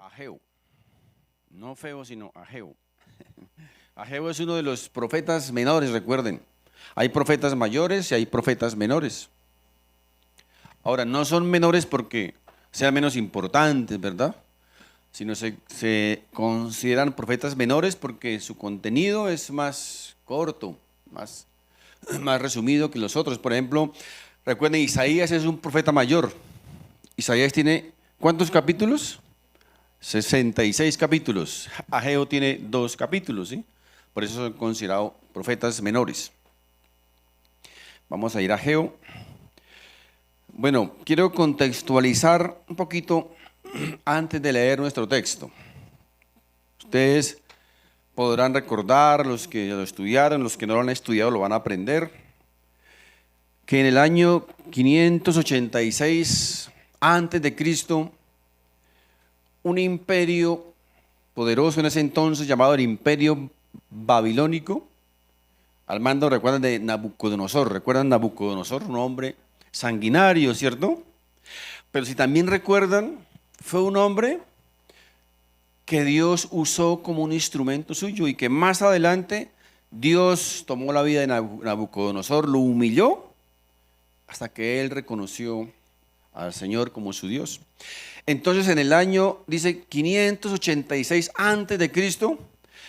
Ageo. No Feo, sino Ageo. Ageo es uno de los profetas menores, recuerden. Hay profetas mayores y hay profetas menores. Ahora, no son menores porque sean menos importantes, ¿verdad? Sino se consideran profetas menores porque su contenido es más corto, más resumido que los otros. Por ejemplo, recuerden, Isaías es un profeta mayor. Isaías tiene, ¿cuántos capítulos? 66 capítulos. Ageo tiene 2 capítulos, ¿sí? Por eso son considerados profetas menores. Vamos a ir a Ageo. Bueno, quiero contextualizar un poquito antes de leer nuestro texto. Ustedes podrán recordar, los que lo estudiaron, los que no lo han estudiado lo van a aprender, que en el año 586 antes de Cristo, un imperio poderoso en ese entonces llamado el Imperio Babilónico, al mando, recuerdan, de Nabucodonosor. ¿Recuerdan Nabucodonosor? Un hombre sanguinario, ¿cierto? Pero si también recuerdan, fue un hombre que Dios usó como un instrumento suyo y que más adelante Dios tomó la vida de Nabucodonosor, lo humilló hasta que él reconoció al Señor como su Dios. Entonces en el año, dice, 586 antes de Cristo,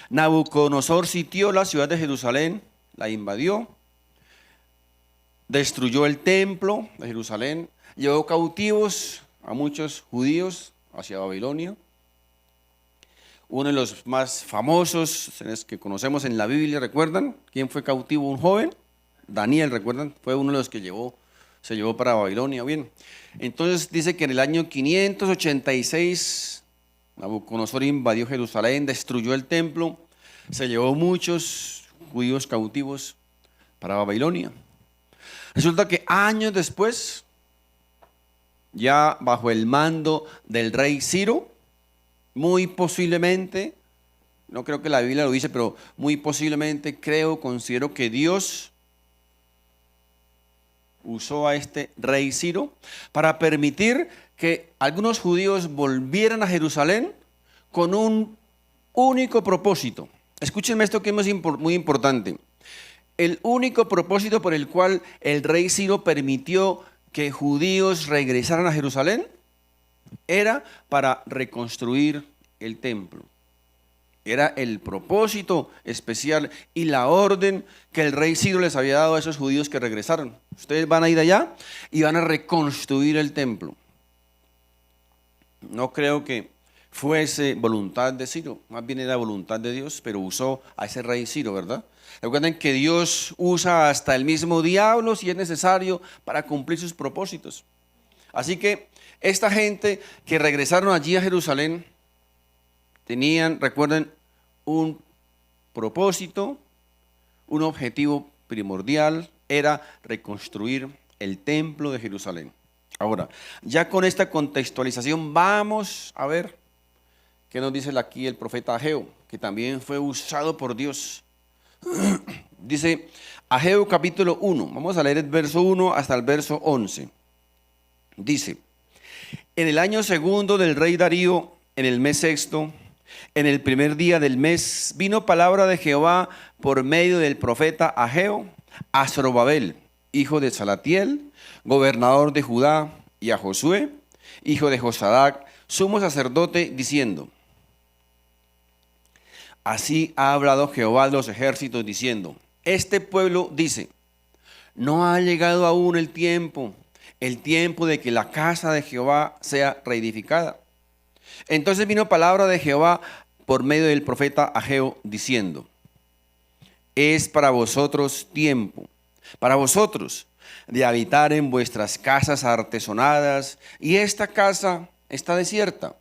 Nabucodonosor sitió la ciudad de Jerusalén, la invadió, destruyó el templo de Jerusalén, llevó cautivos a muchos judíos hacia Babilonia. Uno de los más famosos que conocemos en la Biblia, ¿recuerdan? ¿Quién fue cautivo? Un joven, Daniel, ¿recuerdan? Fue uno de los que se llevó para Babilonia. Bien, entonces dice que en el año 586 Nabucodonosor invadió Jerusalén, destruyó el templo, se llevó muchos judíos cautivos para Babilonia. Resulta que años después, ya bajo el mando del rey Ciro, muy posiblemente, no creo que la Biblia lo dice, pero muy posiblemente considero que Dios usó a este rey Ciro para permitir que algunos judíos volvieran a Jerusalén con un único propósito. Escúchenme esto que es muy importante. El único propósito por el cual el rey Ciro permitió que judíos regresaran a Jerusalén era para reconstruir el templo. Era el propósito especial y la orden que el rey Ciro les había dado a esos judíos que regresaron. Ustedes van a ir allá y van a reconstruir el templo. No creo que fuese voluntad de Ciro, más bien era voluntad de Dios, pero usó a ese rey Ciro, ¿verdad? Recuerden que Dios usa hasta el mismo diablo si es necesario para cumplir sus propósitos. Así que esta gente que regresaron allí a Jerusalén tenían, recuerden, un propósito, un objetivo primordial, era reconstruir el templo de Jerusalén. Ahora, ya con esta contextualización vamos a ver qué nos dice aquí el profeta Ageo, que también fue usado por Dios. Dice Ageo capítulo 1, vamos a leer el verso 1 hasta el verso 11. Dice: en el año segundo del rey Darío, en el mes sexto, en el primer día del mes, vino palabra de Jehová por medio del profeta Ageo a Zorobabel, hijo de Salatiel, gobernador de Judá, y a Josué, hijo de Josadac, sumo sacerdote, diciendo: así ha hablado Jehová de los ejércitos, diciendo: este pueblo dice, no ha llegado aún el tiempo de que la casa de Jehová sea reedificada. Entonces vino palabra de Jehová por medio del profeta Ageo, diciendo: es para vosotros tiempo, para vosotros, de habitar en vuestras casas artesonadas, y esta casa está desierta.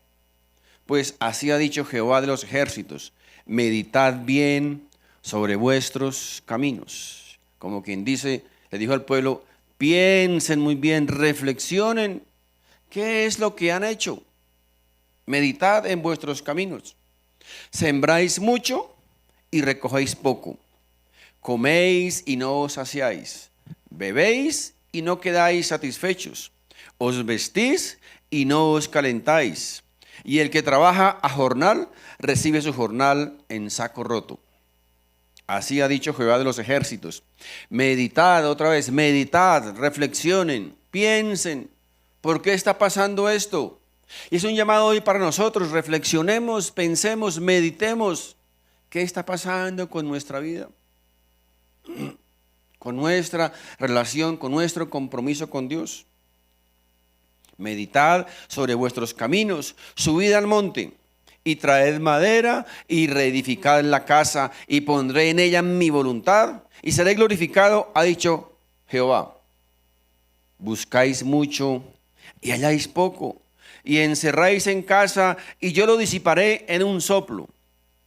Pues así ha dicho Jehová de los ejércitos: meditad bien sobre vuestros caminos. Como quien dice, le dijo al pueblo: piensen muy bien, reflexionen, ¿qué es lo que han hecho? Meditad en vuestros caminos. Sembráis mucho y recogéis poco. Coméis y no os saciáis. Bebéis y no quedáis satisfechos. Os vestís y no os calentáis. y el que trabaja a jornal recibe su jornal en saco roto. Así ha dicho Jehová de los ejércitos. Meditad otra vez, meditad, reflexionen, piensen, ¿por qué está pasando esto? Y es un llamado hoy para nosotros, reflexionemos, pensemos, meditemos, ¿qué está pasando con nuestra vida? Con nuestra relación, con nuestro compromiso con Dios. Meditad sobre vuestros caminos, subid al monte y traed madera y reedificad la casa y pondré en ella mi voluntad y seré glorificado, ha dicho Jehová. Buscáis mucho y halláis poco y encerráis en casa y yo lo disiparé en un soplo.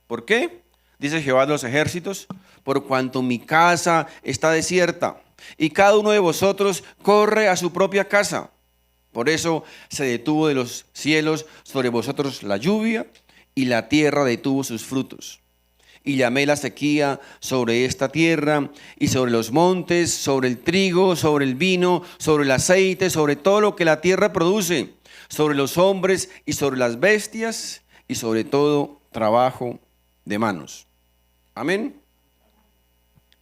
¿Por qué? Dice Jehová de los ejércitos, por cuanto mi casa está desierta y cada uno de vosotros corre a su propia casa. Por eso se detuvo de los cielos sobre vosotros la lluvia y la tierra detuvo sus frutos. Y llamé la sequía sobre esta tierra y sobre los montes, sobre el trigo, sobre el vino, sobre el aceite, sobre todo lo que la tierra produce, sobre los hombres y sobre las bestias y sobre todo trabajo de manos. Amén.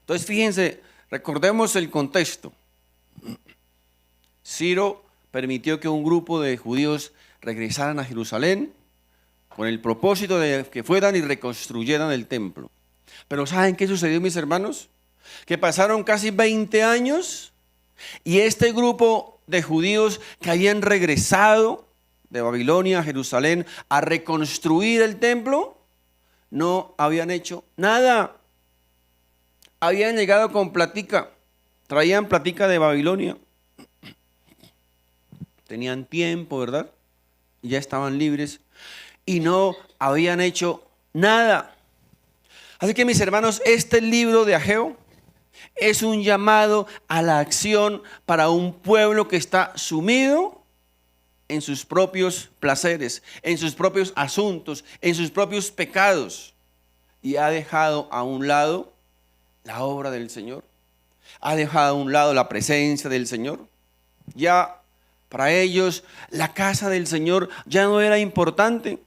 Entonces fíjense, recordemos el contexto. Ciro permitió que un grupo de judíos regresaran a Jerusalén con el propósito de que fueran y reconstruyeran el templo. Pero ¿saben qué sucedió, mis hermanos? Que pasaron casi 20 años y este grupo de judíos que habían regresado de Babilonia a Jerusalén a reconstruir el templo, no habían hecho nada. Habían llegado con platica, traían platica de Babilonia. Tenían tiempo, ¿verdad? Ya estaban libres y no habían hecho nada. Así que mis hermanos, este libro de Ageo es un llamado a la acción para un pueblo que está sumido en sus propios placeres, en sus propios asuntos, en sus propios pecados y ha dejado a un lado la obra del Señor, ha dejado a un lado la presencia del Señor. Ya para ellos, la casa del Señor ya no era importante.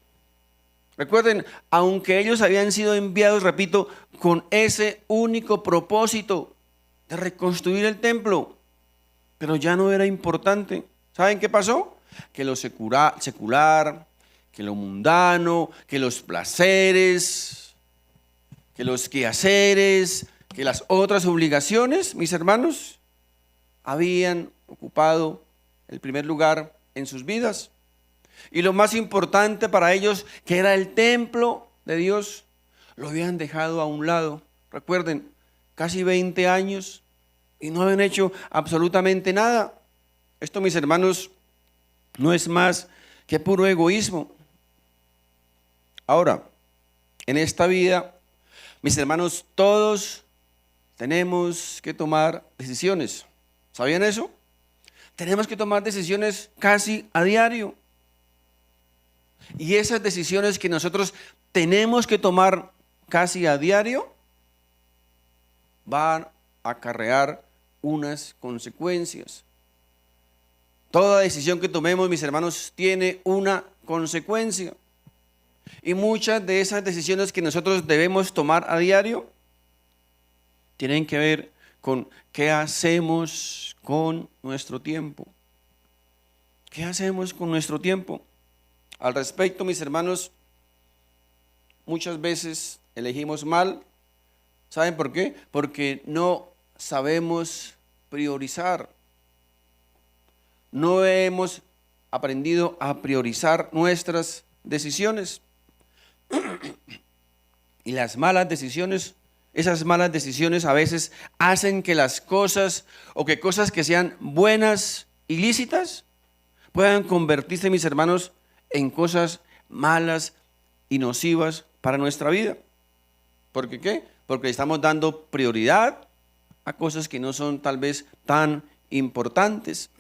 Recuerden, aunque ellos habían sido enviados, repito, con ese único propósito de reconstruir el templo, pero ya no era importante. ¿Saben qué pasó? Que lo secular, que lo mundano, que los placeres, que los quehaceres, que las otras obligaciones, mis hermanos, habían ocupado el primer lugar en sus vidas. Y lo más importante para ellos, que era el templo de Dios, lo habían dejado a un lado. Recuerden, casi 20 años y no habían hecho absolutamente nada. Esto, mis hermanos, no es más que puro egoísmo. Ahora, en esta vida, mis hermanos, todos tenemos que tomar decisiones. ¿Sabían eso? Tenemos que tomar decisiones casi a diario. Y esas decisiones que nosotros tenemos que tomar casi a diario van a acarrear unas consecuencias. Toda decisión que tomemos, mis hermanos, tiene una consecuencia. Y muchas de esas decisiones que nosotros debemos tomar a diario tienen que ver con qué hacemos con nuestro tiempo. ¿Qué hacemos con nuestro tiempo? Al respecto, mis hermanos, muchas veces elegimos mal. ¿Saben por qué? Porque no sabemos priorizar. No hemos aprendido a priorizar nuestras decisiones. Y las malas decisiones, esas malas decisiones a veces hacen que las cosas o que cosas que sean buenas y lícitas puedan convertirse, mis hermanos, en cosas malas y nocivas para nuestra vida. ¿Por qué qué? Porque le estamos dando prioridad a cosas que no son tal vez tan importantes.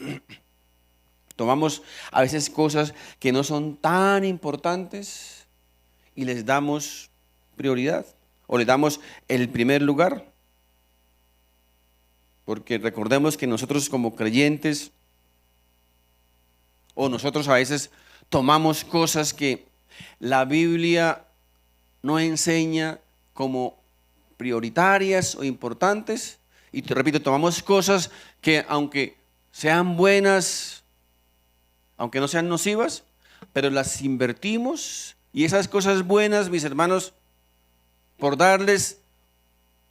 Tomamos a veces cosas que no son tan importantes y les damos prioridad o le damos el primer lugar. Porque recordemos que nosotros como creyentes o nosotros a veces tomamos cosas que la Biblia no enseña como prioritarias o importantes. Y te repito, tomamos cosas que aunque sean buenas, aunque no sean nocivas, pero las invertimos. Y esas cosas buenas, mis hermanos, por darles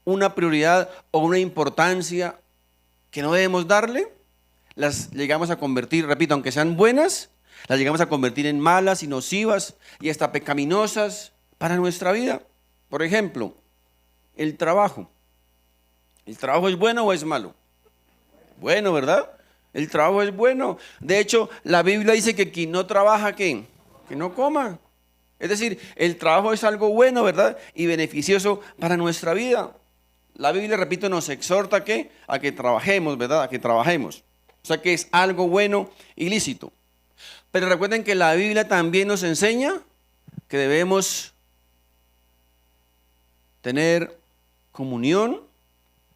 una prioridad o una importancia que no debemos darle, las llegamos a convertir, repito, aunque sean buenas, las llegamos a convertir en malas y nocivas y hasta pecaminosas para nuestra vida. Por ejemplo, el trabajo. ¿El trabajo es bueno o es malo? Bueno, ¿verdad? El trabajo es bueno. De hecho, la Biblia dice que quien no trabaja, ¿qué? Que no coma. Es decir, el trabajo es algo bueno, ¿verdad? Y beneficioso para nuestra vida. La Biblia, repito, nos exhorta ¿qué? A que trabajemos, ¿verdad? A que trabajemos. O sea que es algo bueno y lícito. Pero recuerden que la Biblia también nos enseña que debemos tener comunión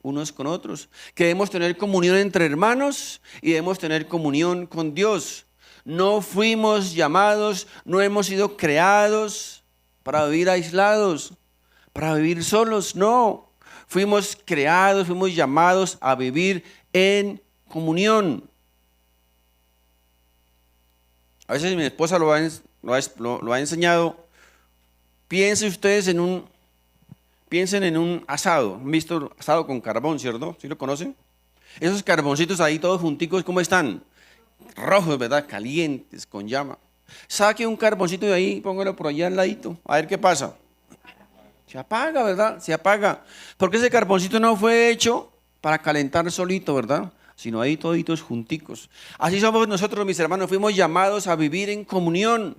unos con otros, que debemos tener comunión entre hermanos y debemos tener comunión con Dios. No fuimos llamados, no hemos sido creados para vivir aislados, para vivir solos, no. Fuimos creados, fuimos llamados a vivir en comunión. A veces mi esposa lo ha enseñado. Piensen en un asado. ¿Han visto asado con carbón, cierto? ¿Sí lo conocen? Esos carboncitos ahí todos junticos, ¿cómo están? Rojos, ¿verdad? Calientes, con llama. Saque un carboncito de ahí y póngalo por allá al ladito. A ver qué pasa. Se apaga, ¿verdad? Se apaga. Porque ese carboncito no fue hecho para calentar solito, ¿verdad? Sino ahí toditos junticos. Así somos nosotros, mis hermanos. Fuimos llamados a vivir en comunión,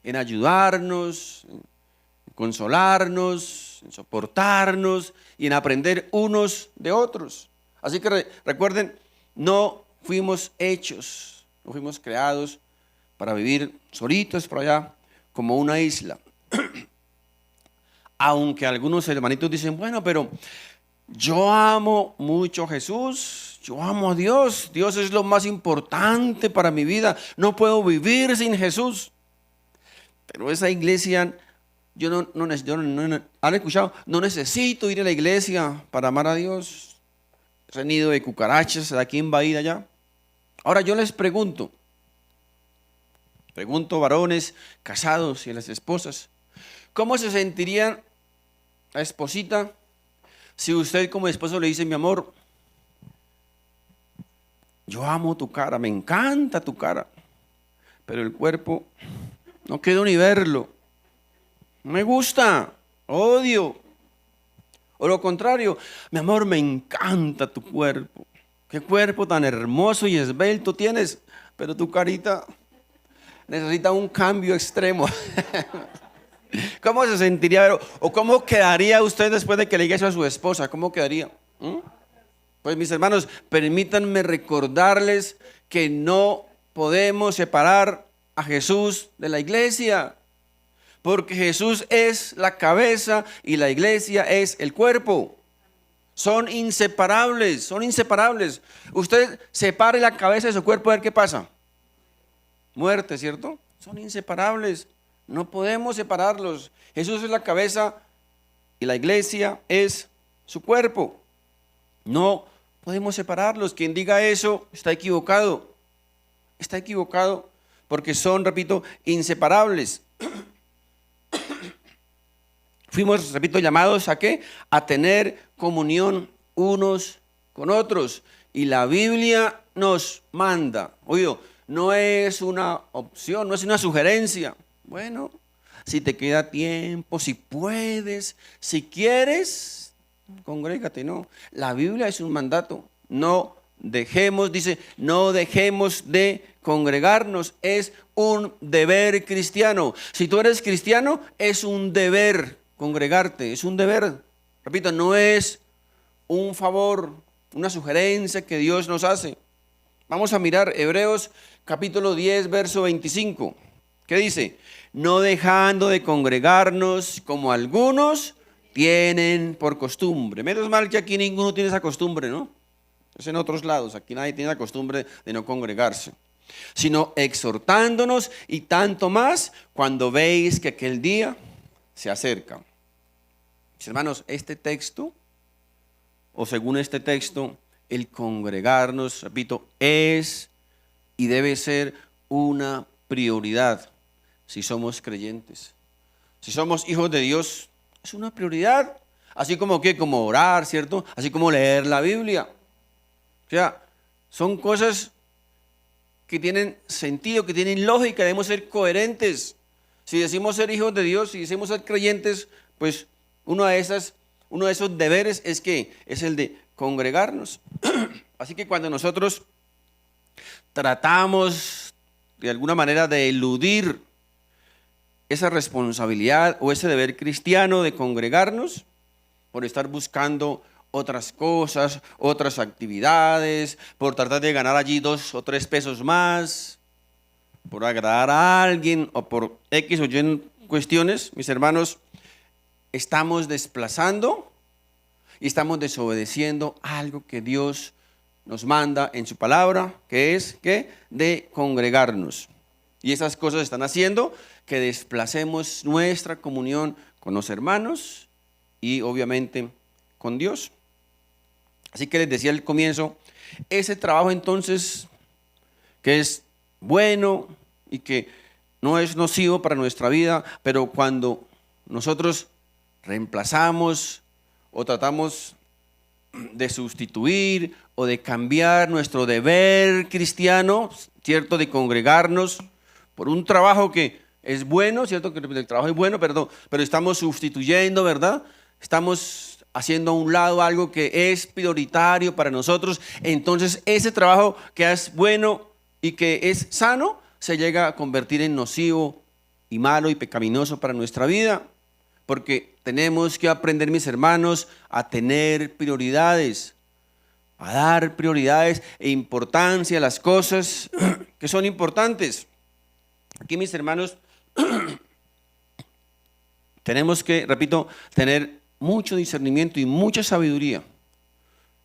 en ayudarnos, en consolarnos, en soportarnos y en aprender unos de otros. Así que recuerden, no fuimos hechos, no fuimos creados para vivir solitos por allá como una isla. Aunque algunos hermanitos dicen, bueno, pero yo amo mucho a Jesús, yo amo a Dios, Dios es lo más importante para mi vida, no puedo vivir sin Jesús. Pero esa iglesia, ¿han escuchado? No necesito ir a la iglesia para amar a Dios. Ese nido de cucarachas, ¿a quién va a ir allá? Ahora yo les pregunto varones casados y a las esposas, ¿cómo se sentiría la esposita si usted como esposo le dice, mi amor, yo amo tu cara, me encanta tu cara, pero el cuerpo no quiero ni verlo, no me gusta, odio? O lo contrario, mi amor, me encanta tu cuerpo, qué cuerpo tan hermoso y esbelto tienes, pero tu carita necesita un cambio extremo. ¿Cómo se sentiría? ¿O cómo quedaría usted después de que le diga eso a su esposa? ¿Cómo quedaría? Pues mis hermanos, permítanme recordarles que no podemos separar a Jesús de la iglesia, porque Jesús es la cabeza y la iglesia es el cuerpo. Son inseparables, son inseparables. Usted separe la cabeza de su cuerpo a ver qué pasa. Muerte, ¿cierto? Son inseparables. No podemos separarlos. Jesús es la cabeza y la iglesia es su cuerpo. No podemos separarlos. Quien diga eso está equivocado. Está equivocado porque son, repito, inseparables. Fuimos, repito, llamados ¿a qué? A tener comunión unos con otros. Y la Biblia nos manda. Oye, no es una opción, no es una sugerencia. Bueno, si te queda tiempo, si puedes, si quieres, congrégate, no. La Biblia es un mandato. No dejemos, dice, no dejemos de congregarnos. Es un deber cristiano. Si tú eres cristiano, es un deber congregarte, es un deber. Repito, no es un favor, una sugerencia que Dios nos hace. Vamos a mirar Hebreos capítulo 10, verso 25. ¿Qué dice? No dejando de congregarnos como algunos tienen por costumbre. Menos mal que aquí ninguno tiene esa costumbre, ¿no? Es en otros lados, aquí nadie tiene la costumbre de no congregarse. sino exhortándonos, y tanto más cuando veis que aquel día se acerca. Mis hermanos, este texto, o según este texto, el congregarnos, repito, es y debe ser una prioridad si somos creyentes. Si somos hijos de Dios, es una prioridad. Así como que, como orar, ¿cierto? Así como leer la Biblia. O sea, son cosas que tienen sentido, que tienen lógica, debemos ser coherentes. Si decimos ser hijos de Dios, si decimos ser creyentes, pues uno de esos deberes es el de congregarnos. Así que cuando nosotros tratamos de alguna manera de eludir esa responsabilidad o ese deber cristiano de congregarnos por estar buscando otras cosas, otras actividades, por tratar de ganar allí 2 o 3 pesos más, por agradar a alguien o por X o Y cuestiones, mis hermanos, estamos desplazando y estamos desobedeciendo algo que Dios nos manda en su palabra, que es que de congregarnos. Y esas cosas están haciendo que desplacemos nuestra comunión con los hermanos y obviamente con Dios. Así que les decía al comienzo, ese trabajo entonces que es bueno y que no es nocivo para nuestra vida, pero cuando nosotros reemplazamos o tratamos de sustituir o de cambiar nuestro deber cristiano, ¿cierto? De congregarnos por un trabajo que es bueno, ¿cierto? Que el trabajo es bueno, pero estamos sustituyendo, ¿verdad? Estamos haciendo a un lado algo que es prioritario para nosotros. Entonces ese trabajo que es bueno y que es sano se llega a convertir en nocivo y malo y pecaminoso para nuestra vida. Porque tenemos que aprender, mis hermanos, a tener prioridades, a dar prioridades e importancia a las cosas que son importantes. Aquí, mis hermanos, tenemos que, repito, tener mucho discernimiento y mucha sabiduría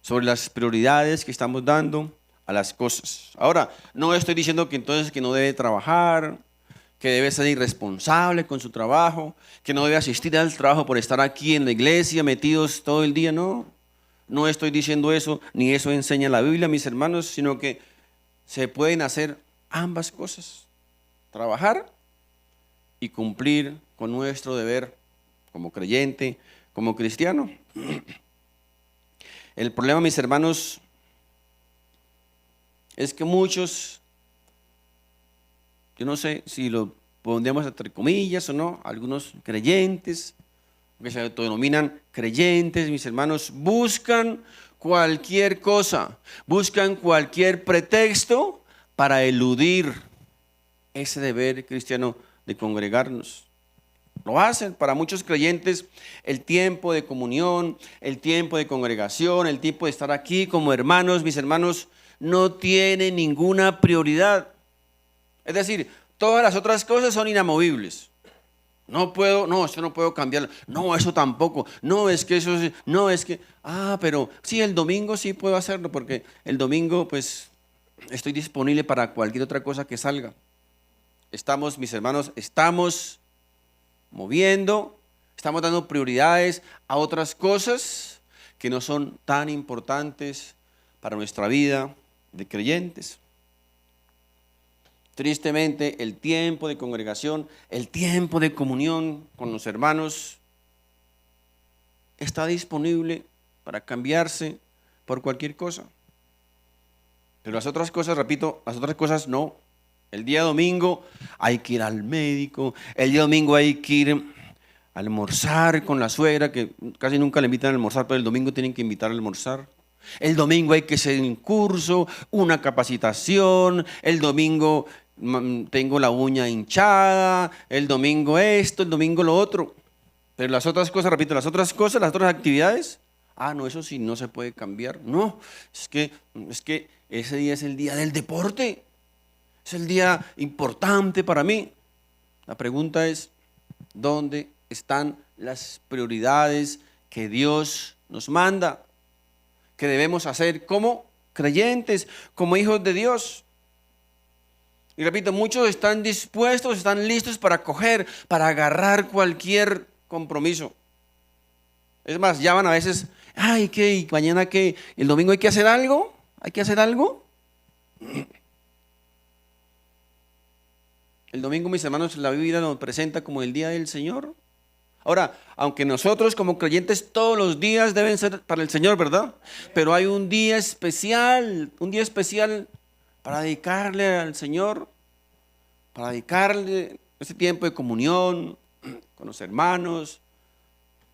sobre las prioridades que estamos dando a las cosas. Ahora, no estoy diciendo que entonces que no debe trabajar, que debe ser irresponsable con su trabajo, que no debe asistir al trabajo por estar aquí en la iglesia metidos todo el día. No, no estoy diciendo eso, ni eso enseña la Biblia, mis hermanos, sino que se pueden hacer ambas cosas. Trabajar y cumplir con nuestro deber como creyente, como cristiano. El problema, mis hermanos, es que muchos, yo no sé si lo pondríamos entre comillas o no, algunos creyentes, que se autodenominan creyentes, mis hermanos, buscan cualquier cosa, buscan cualquier pretexto para eludir ese deber cristiano de congregarnos. Lo hacen para muchos creyentes. El tiempo de comunión, el tiempo de congregación, el tiempo de estar aquí como hermanos, mis hermanos, no tiene ninguna prioridad. Es decir, todas las otras cosas son inamovibles. No puedo, no, eso no puedo cambiarlo. No, eso tampoco. No, es que eso, no, es que, pero sí, el domingo sí puedo hacerlo porque el domingo pues estoy disponible para cualquier otra cosa que salga. Estamos, mis hermanos, estamos moviendo, estamos dando prioridades a otras cosas que no son tan importantes para nuestra vida de creyentes. Tristemente, el tiempo de congregación, el tiempo de comunión con los hermanos está disponible para cambiarse por cualquier cosa. Pero las otras cosas, repito, las otras cosas no. El día domingo hay que ir al médico, el día domingo hay que ir a almorzar con la suegra, que casi nunca le invitan a almorzar, pero el domingo tienen que invitar a almorzar. El domingo hay que hacer un curso, una capacitación, el domingo tengo la uña hinchada, el domingo esto, el domingo lo otro. Pero las otras cosas, repito, las otras cosas, las otras actividades, no, eso sí no se puede cambiar. No, es que ese día es el día del deporte. Es el día importante para mí. La pregunta es, ¿dónde están las prioridades que Dios nos manda? Que debemos hacer como creyentes, como hijos de Dios. Y repito, muchos están dispuestos, están listos para coger, para agarrar cualquier compromiso. Es más, llaman a veces, ay, ¿qué? ¿Y mañana qué? ¿El domingo hay que hacer algo? ¿Hay que hacer algo? El domingo, mis hermanos, la Biblia nos presenta como el día del Señor. Ahora, aunque nosotros como creyentes todos los días deben ser para el Señor, ¿verdad? Pero hay un día especial para dedicarle al Señor, para dedicarle ese tiempo de comunión con los hermanos,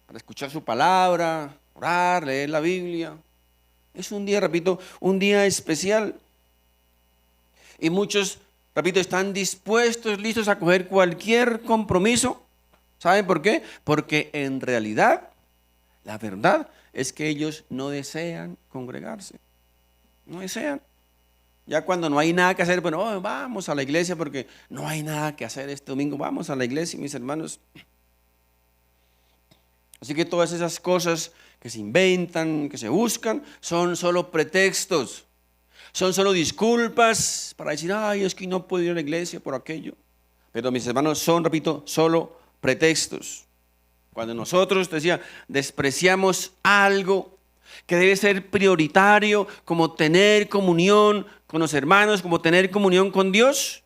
para escuchar su palabra, orar, leer la Biblia. Es un día, repito, un día especial. Y muchos, repito, están dispuestos, listos a coger cualquier compromiso. ¿Saben por qué? Porque en realidad, la verdad es que ellos no desean congregarse. No desean. Ya cuando no hay nada que hacer, bueno, vamos a la iglesia porque no hay nada que hacer este domingo. Vamos a la iglesia, mis hermanos. Así que todas esas cosas que se inventan, que se buscan, son solo pretextos. Son solo disculpas para decir, ay, es que no puedo ir a la iglesia por aquello. Pero mis hermanos, son, repito, solo pretextos. Cuando nosotros, decía, despreciamos algo que debe ser prioritario, como tener comunión con los hermanos, como tener comunión con Dios,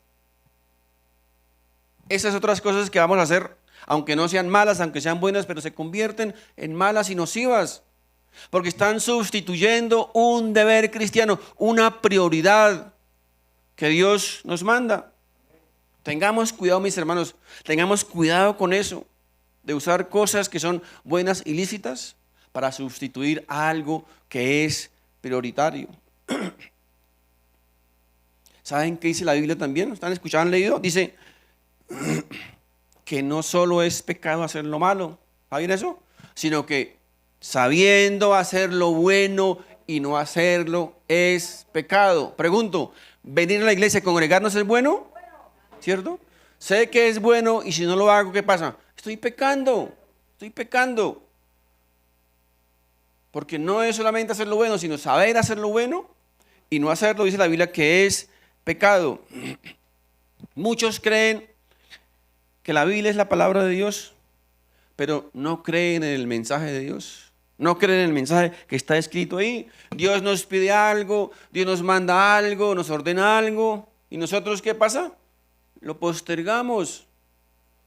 esas otras cosas que vamos a hacer, aunque no sean malas, aunque sean buenas, pero se convierten en malas y nocivas, porque están sustituyendo un deber cristiano, una prioridad que Dios nos manda. Tengamos cuidado, mis hermanos, tengamos cuidado con eso, de usar cosas que son buenas y lícitas para sustituir a algo que es prioritario. ¿Saben qué dice la Biblia también? ¿Están escuchando? ¿Han leído? Dice que no solo es pecado hacer lo malo, ¿saben eso? Sino que sabiendo hacer lo bueno y no hacerlo es pecado. Pregunto, ¿venir a la iglesia a congregarnos es bueno? ¿Cierto? Sé que es bueno y si no lo hago, ¿qué pasa? Estoy pecando. Porque no es solamente hacer lo bueno, sino saber hacer lo bueno y no hacerlo, dice la Biblia, que es pecado. Muchos creen que la Biblia es la palabra de Dios, pero no creen en el mensaje de Dios. No creen en el mensaje que está escrito ahí. Dios nos pide algo, Dios nos manda algo, nos ordena algo. ¿Y nosotros qué pasa? Lo postergamos.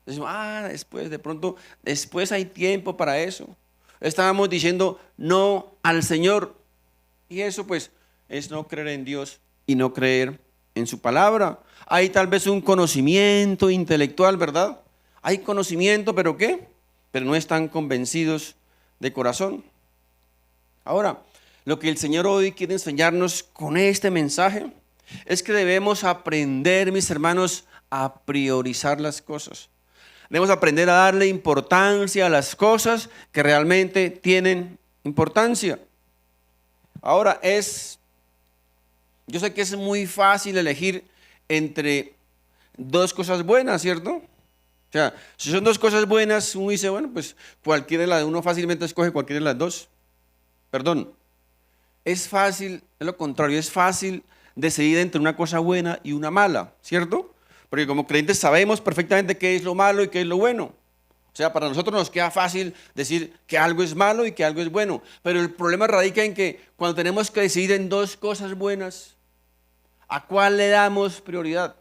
Decimos, después, de pronto, después hay tiempo para eso. Estábamos diciendo no al Señor. Y eso pues es no creer en Dios y no creer en su palabra. Hay tal vez un conocimiento intelectual, ¿verdad? Hay conocimiento, ¿pero qué? Pero no están convencidos de corazón. Ahora, lo que el Señor hoy quiere enseñarnos con este mensaje es que debemos aprender, mis hermanos, a priorizar las cosas. Debemos aprender a darle importancia a las cosas que realmente tienen importancia. Ahora yo sé que es muy fácil elegir entre dos cosas buenas, ¿cierto? O sea, si son dos cosas buenas, uno dice, bueno, pues cualquiera de las uno fácilmente escoge cualquiera de las dos. Perdón, es fácil, es lo contrario, es fácil decidir entre una cosa buena y una mala, ¿cierto? Porque como creyentes sabemos perfectamente qué es lo malo y qué es lo bueno. O sea, para nosotros nos queda fácil decir que algo es malo y que algo es bueno. Pero el problema radica en que cuando tenemos que decidir en dos cosas buenas, ¿a cuál le damos prioridad?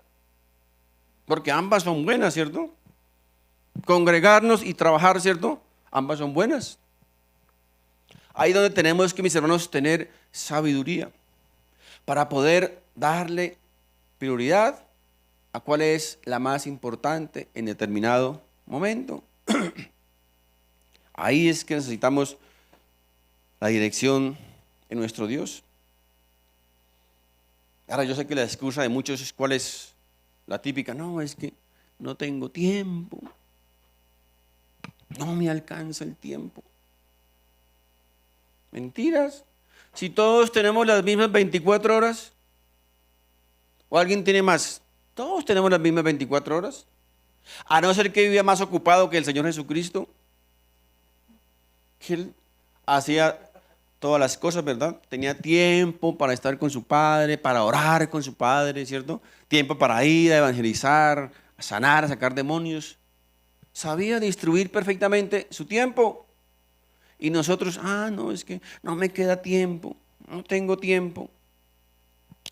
Porque ambas son buenas, ¿cierto? Congregarnos y trabajar, ¿cierto? Ambas son buenas. Ahí donde tenemos que, mis hermanos, tener sabiduría para poder darle prioridad a cuál es la más importante en determinado momento. Ahí es que necesitamos la dirección de nuestro Dios. Ahora yo sé que la excusa de muchos es cuál es la típica, no, es que no tengo tiempo, no me alcanza el tiempo. Mentiras. Si todos tenemos las mismas 24 horas, o alguien tiene más, todos tenemos las mismas 24 horas. A no ser que vivía más ocupado que el Señor Jesucristo, que Él hacía todas las cosas, ¿verdad? Tenía tiempo para estar con su padre, para orar con su padre, ¿cierto? Tiempo para ir a evangelizar, a sanar, a sacar demonios. Sabía distribuir perfectamente su tiempo. Y nosotros, no, es que no me queda tiempo, no tengo tiempo.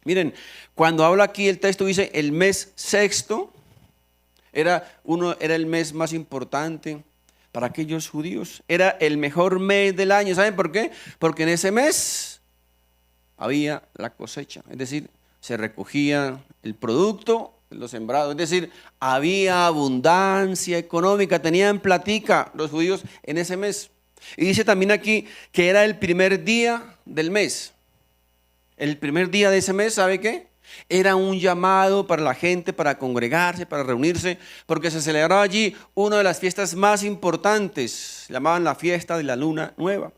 Miren, cuando habla aquí el texto dice el mes sexto, era el mes más importante para aquellos judíos. Era el mejor mes del año. ¿Saben por qué? Porque en ese mes había la cosecha. Es decir, se recogía el producto, los sembrados. Es decir, había abundancia económica. Tenían platica los judíos en ese mes. Y dice también aquí que era el primer día del mes. El primer día de ese mes, ¿sabe qué? Era un llamado para la gente, para congregarse, para reunirse, porque se celebraba allí una de las fiestas más importantes, llamaban la fiesta de la luna nueva.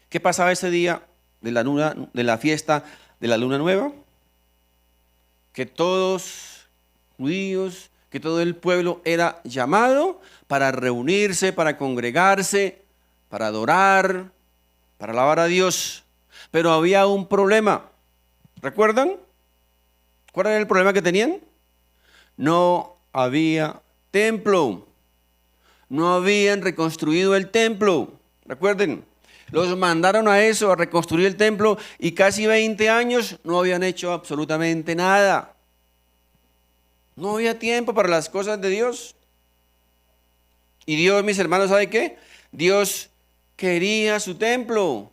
¿Qué pasaba ese día de la fiesta de la luna nueva? Que todos judíos, que todo el pueblo era llamado para reunirse, para congregarse, para adorar, para alabar a Dios. Pero había un problema. ¿Recuerdan? ¿Cuál era el problema que tenían? No había templo. No habían reconstruido el templo. Recuerden, los mandaron a eso, a reconstruir el templo, y casi 20 años no habían hecho absolutamente nada. No había tiempo para las cosas de Dios. Y Dios, mis hermanos, ¿sabe qué? Dios quería su templo.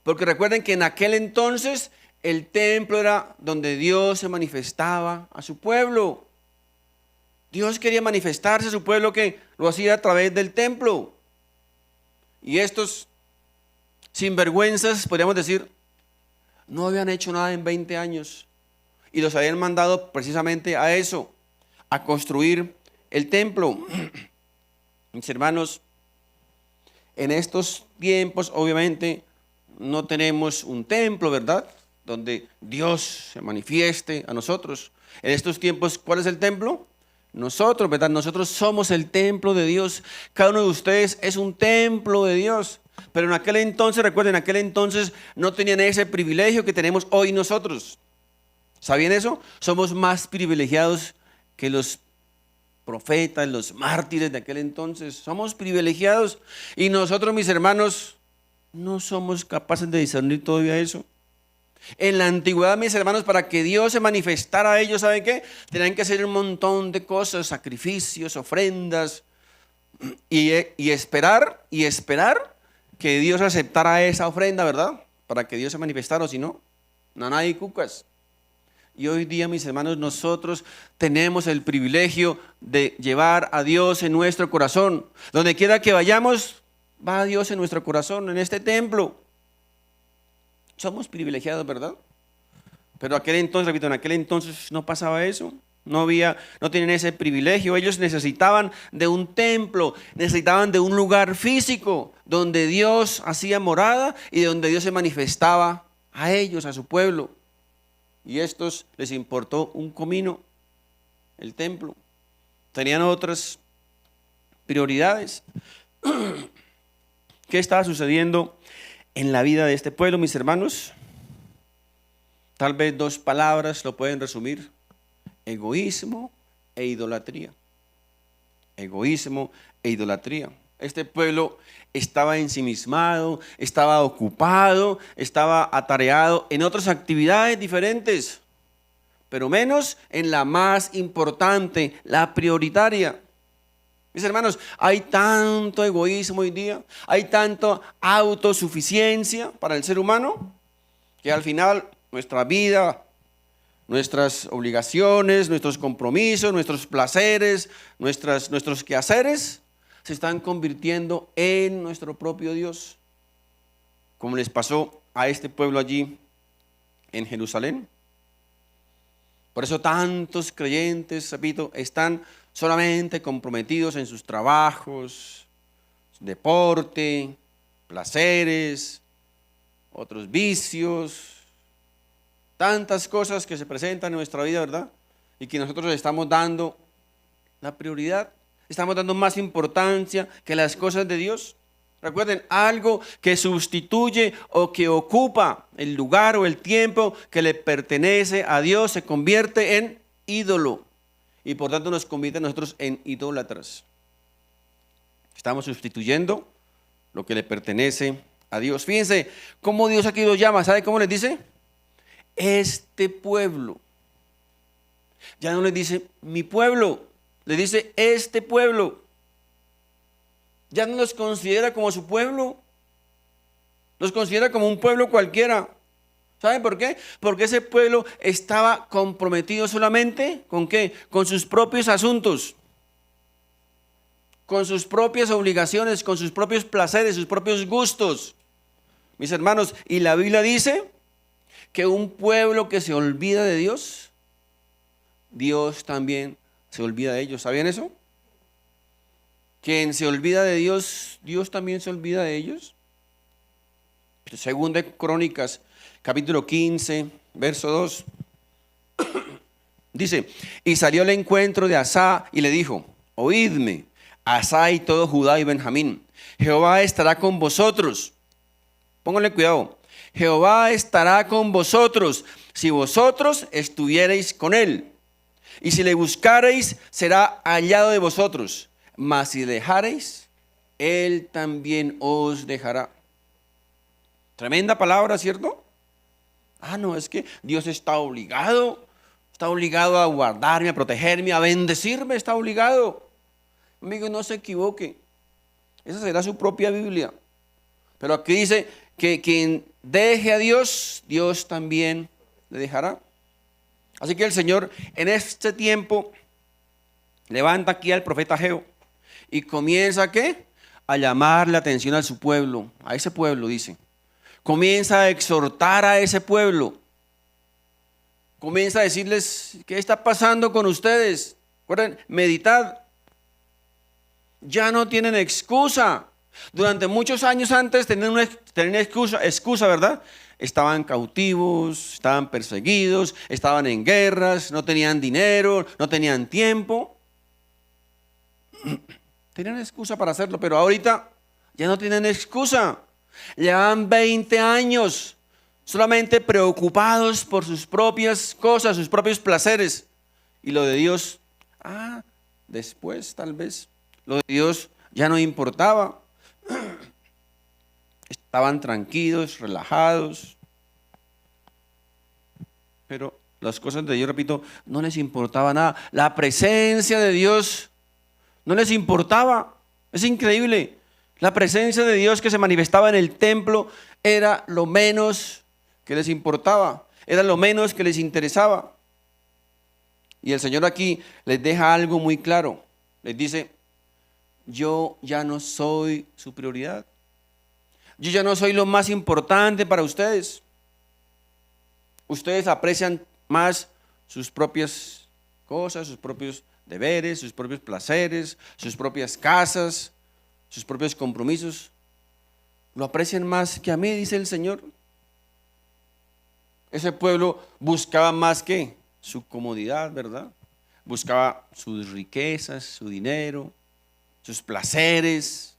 Porque recuerden que en aquel entonces el templo era donde Dios se manifestaba a su pueblo. Dios quería manifestarse a su pueblo, que lo hacía a través del templo. Y estos sinvergüenzas, podríamos decir, no habían hecho nada en 20 años. Y los habían mandado precisamente a eso, a construir el templo. Mis hermanos, en estos tiempos obviamente no tenemos un templo, ¿verdad? Donde Dios se manifieste a nosotros. En estos tiempos, ¿cuál es el templo? Nosotros, ¿verdad? Nosotros somos el templo de Dios. Cada uno de ustedes es un templo de Dios. Pero en aquel entonces, recuerden, en aquel entonces no tenían ese privilegio que tenemos hoy nosotros. ¿Sabían eso? Somos más privilegiados que los profetas, los mártires de aquel entonces. Somos privilegiados. Y nosotros, mis hermanos, no somos capaces de discernir todavía eso. En la antigüedad, mis hermanos, para que Dios se manifestara a ellos, ¿saben qué? Tenían que hacer un montón de cosas, sacrificios, ofrendas, y esperar que Dios aceptara esa ofrenda, ¿verdad? Para que Dios se manifestara, o si no, nada y cucas. Y hoy día, mis hermanos, nosotros tenemos el privilegio de llevar a Dios en nuestro corazón. Donde quiera que vayamos, va Dios en nuestro corazón, en este templo. Somos privilegiados, ¿verdad? Pero aquel entonces, repito, en aquel entonces no pasaba eso. No tenían ese privilegio. Ellos necesitaban de un templo, necesitaban de un lugar físico donde Dios hacía morada y donde Dios se manifestaba a ellos, a su pueblo. Y a estos les importó un comino el templo. Tenían otras prioridades. ¿Qué estaba sucediendo en la vida de este pueblo, mis hermanos? Tal vez 2 palabras lo pueden resumir: egoísmo e idolatría. Egoísmo e idolatría. Este pueblo estaba ensimismado, estaba ocupado, estaba atareado en otras actividades diferentes, pero menos en la más importante, la prioritaria. Mis hermanos, hay tanto egoísmo hoy día, hay tanta autosuficiencia para el ser humano, que al final nuestra vida, nuestras obligaciones, nuestros compromisos, nuestros placeres, nuestros quehaceres se están convirtiendo en nuestro propio Dios, como les pasó a este pueblo allí en Jerusalén. Por eso tantos creyentes, repito, están solamente comprometidos en sus trabajos, deporte, placeres, otros vicios, tantas cosas que se presentan en nuestra vida, ¿verdad? Y que nosotros le estamos dando la prioridad, estamos dando más importancia que las cosas de Dios. Recuerden, algo que sustituye o que ocupa el lugar o el tiempo que le pertenece a Dios se convierte en ídolo y por tanto nos convierte a nosotros en idólatras. Estamos sustituyendo lo que le pertenece a Dios. Fíjense cómo Dios aquí los llama. ¿Sabe cómo les dice? Este pueblo. Ya no les dice mi pueblo, le dice este pueblo. Ya no los considera como su pueblo, los considera como un pueblo cualquiera. ¿Saben por qué? Porque ese pueblo estaba comprometido solamente ¿con qué? Con sus propios asuntos, con sus propias obligaciones, con sus propios placeres, sus propios gustos. Mis hermanos, y la Biblia dice que un pueblo que se olvida de Dios, Dios también se olvida de ellos. ¿Sabían eso? Quien se olvida de Dios, Dios también se olvida de ellos. Segunda de Crónicas, capítulo 15, verso 2. Dice, y salió al encuentro de Asa y le dijo, oídme, Asa y todo Judá y Benjamín, Jehová estará con vosotros. Pónganle cuidado. Jehová estará con vosotros si vosotros estuviereis con él. Y si le buscareis, será hallado de vosotros. Mas si dejareis, él también os dejará. Tremenda palabra, ¿cierto? No, es que Dios está obligado a guardarme, a protegerme, a bendecirme, está obligado. Amigo, no se equivoque. Esa será su propia Biblia. Pero aquí dice que quien deje a Dios, Dios también le dejará. Así que el Señor en este tiempo levanta aquí al profeta Ageo y comienza ¿a qué? A llamar la atención a su pueblo, a ese pueblo dice. Comienza a exhortar a ese pueblo. Comienza a decirles, ¿qué está pasando con ustedes? Recuerden, meditad. Ya no tienen excusa. Durante muchos años antes tenían una excusa, ¿verdad? Estaban cautivos, estaban perseguidos, estaban en guerras, no tenían dinero, no tenían tiempo. Tenían excusa para hacerlo, pero ahorita ya no tienen excusa. Llevan 20 años solamente preocupados por sus propias cosas, sus propios placeres. Y lo de Dios, después tal vez, lo de Dios ya no importaba. Estaban tranquilos, relajados. Pero las cosas de Dios, repito, no les importaba nada. La presencia de Dios no les importaba. Es increíble. La presencia de Dios que se manifestaba en el templo era lo menos que les importaba. Era lo menos que les interesaba. Y el Señor aquí les deja algo muy claro. Les dice, yo ya no soy su prioridad. Yo ya no soy lo más importante para ustedes. Ustedes aprecian más sus propias cosas, sus propios deberes, sus propios placeres, sus propias casas, sus propios compromisos. Lo aprecian más que a mí, dice el Señor. Ese pueblo buscaba más que su comodidad, ¿verdad? Buscaba sus riquezas, su dinero, sus placeres.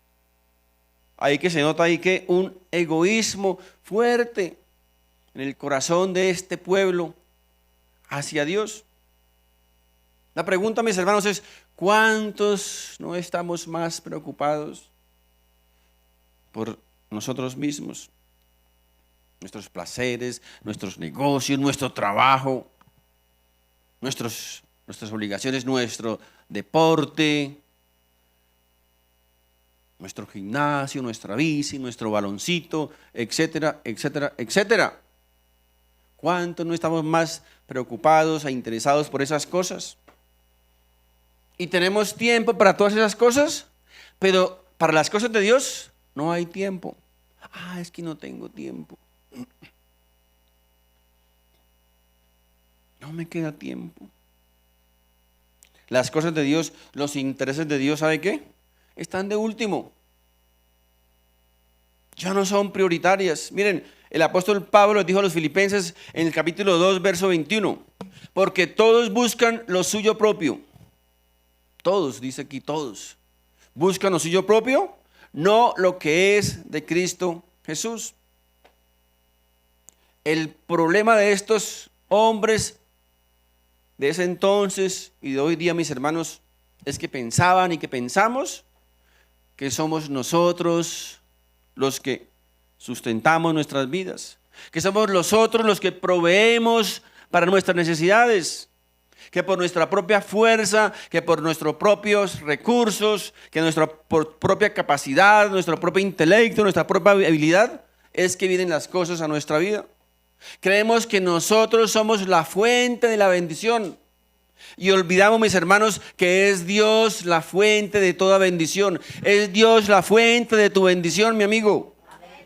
Ahí que se nota ahí que un egoísmo fuerte en el corazón de este pueblo hacia Dios. La pregunta, mis hermanos, es ¿cuántos no estamos más preocupados por nosotros mismos? Nuestros placeres, nuestros negocios, nuestro trabajo, nuestras obligaciones, nuestro deporte, nuestro gimnasio, nuestra bici, nuestro baloncito, etcétera, etcétera, etcétera. ¿Cuántos no estamos más preocupados e interesados por esas cosas? Y tenemos tiempo para todas esas cosas, pero para las cosas de Dios no hay tiempo. Es que no tengo tiempo. No me queda tiempo. Las cosas de Dios, los intereses de Dios, ¿sabe qué? Están de último. Ya no son prioritarias. Miren, el apóstol Pablo dijo a los filipenses en el capítulo 2, verso 21, porque todos buscan lo suyo propio. Todos, dice aquí, todos. Buscan lo suyo propio, no lo que es de Cristo Jesús. El problema de estos hombres de ese entonces y de hoy día, mis hermanos, es que pensaban y que pensamos que somos nosotros los que sustentamos nuestras vidas, que somos nosotros los que proveemos para nuestras necesidades, que por nuestra propia fuerza, que por nuestros propios recursos, que nuestra propia capacidad, nuestro propio intelecto, nuestra propia habilidad, es que vienen las cosas a nuestra vida. Creemos que nosotros somos la fuente de la bendición y olvidamos, mis hermanos, que es Dios la fuente de toda bendición. Es Dios la fuente de tu bendición, mi amigo.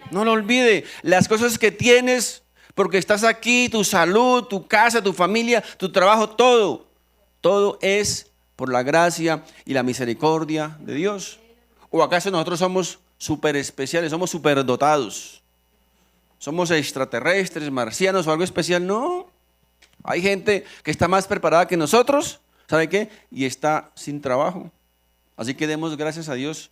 No lo olvide. Las cosas que tienes, porque estás aquí, tu salud, tu casa, tu familia, tu trabajo, todo es por la gracia y la misericordia de Dios. ¿O acaso nosotros somos súper especiales, somos súper dotados? ¿Somos extraterrestres, marcianos o algo especial? No. Hay gente que está más preparada que nosotros, ¿sabe qué? Y está sin trabajo. Así que demos gracias a Dios.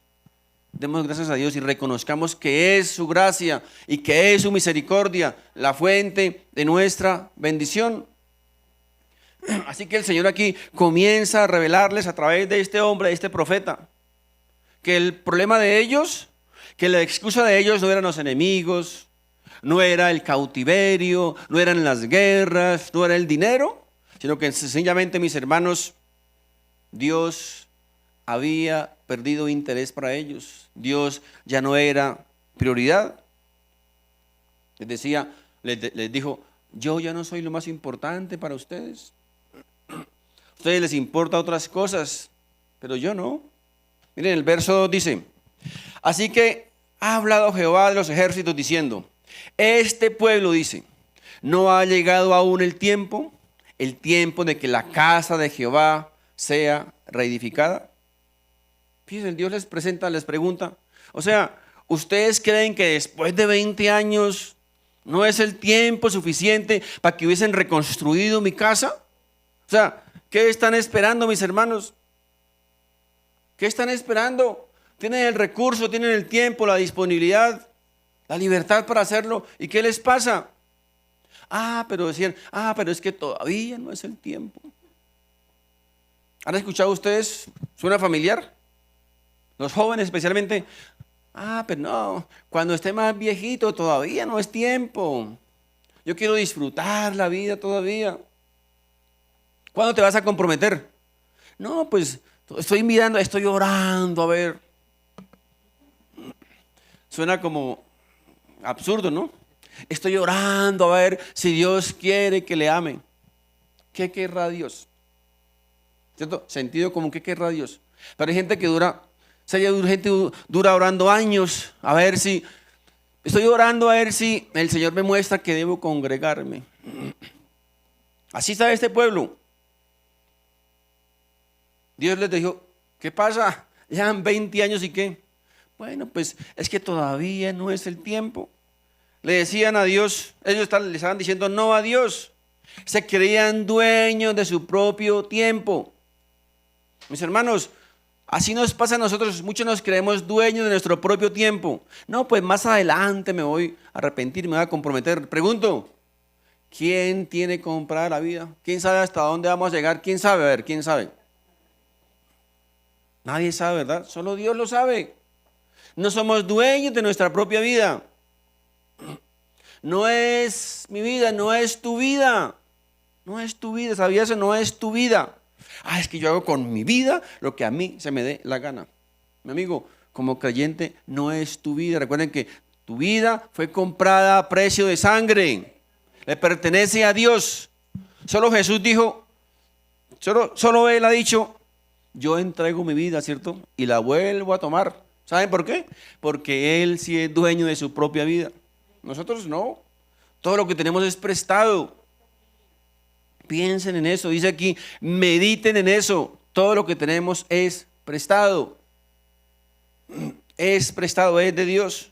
Demos gracias a Dios y reconozcamos que es su gracia y que es su misericordia la fuente de nuestra bendición. Así que el Señor aquí comienza a revelarles a través de este hombre, de este profeta, que el problema de ellos, que la excusa de ellos no eran los enemigos, no era el cautiverio, no eran las guerras, no era el dinero, sino que sencillamente, mis hermanos, Dios había perdido interés para ellos. Dios ya no era prioridad. Les decía, les dijo, yo ya no soy lo más importante para ustedes. A ustedes les importan otras cosas, pero yo no. Miren, el verso 2 dice, así que ha hablado Jehová de los ejércitos diciendo, este pueblo dice, no ha llegado aún el tiempo de que la casa de Jehová sea reedificada. Fíjense, Dios les presenta, les pregunta, o sea, ¿ustedes creen que después de 20 años no es el tiempo suficiente para que hubiesen reconstruido mi casa? O sea, ¿qué están esperando, mis hermanos? ¿Qué están esperando? Tienen el recurso, tienen el tiempo, la disponibilidad, la libertad para hacerlo. ¿Y qué les pasa? Pero decían, pero es que todavía no es el tiempo. ¿Han escuchado ustedes? ¿Suena familiar? Los jóvenes especialmente, pero no, cuando esté más viejito todavía no es tiempo. Yo quiero disfrutar la vida todavía. ¿Cuándo te vas a comprometer? No, pues estoy mirando, estoy orando, a ver. Suena como absurdo, ¿no? Estoy orando a ver si Dios quiere que le ame. ¿Qué querrá Dios? ¿Cierto? Sentido común, ¿qué querrá Dios? Pero hay gente que dura orando años a ver si, estoy orando a ver si el Señor me muestra que debo congregarme. Así está este pueblo. Dios les dijo, ¿qué pasa? Llevan 20 años y ¿qué? Bueno, pues es que todavía no es el tiempo. Le decían a Dios, ellos le estaban diciendo no a Dios. Se creían dueños de su propio tiempo. Mis hermanos, así nos pasa a nosotros, muchos nos creemos dueños de nuestro propio tiempo. No, pues más adelante me voy a arrepentir, me voy a comprometer. Pregunto, ¿quién tiene comprada la vida? ¿Quién sabe hasta dónde vamos a llegar? ¿Quién sabe? A ver, ¿quién sabe? Nadie sabe, ¿verdad? Solo Dios lo sabe. No somos dueños de nuestra propia vida. No es mi vida, no es tu vida. No es tu vida, ¿sabías eso? No es tu vida. Es que yo hago con mi vida lo que a mí se me dé la gana. Mi amigo, como creyente, no es tu vida. Recuerden que tu vida fue comprada a precio de sangre. Le pertenece a Dios. Solo Jesús dijo, solo Él ha dicho, yo entrego mi vida, ¿cierto? Y la vuelvo a tomar. ¿Saben por qué? Porque Él sí es dueño de su propia vida. Nosotros no. Todo lo que tenemos es prestado. Piensen en eso. Dice aquí, mediten en eso. Todo lo que tenemos es prestado. Es prestado, es de Dios.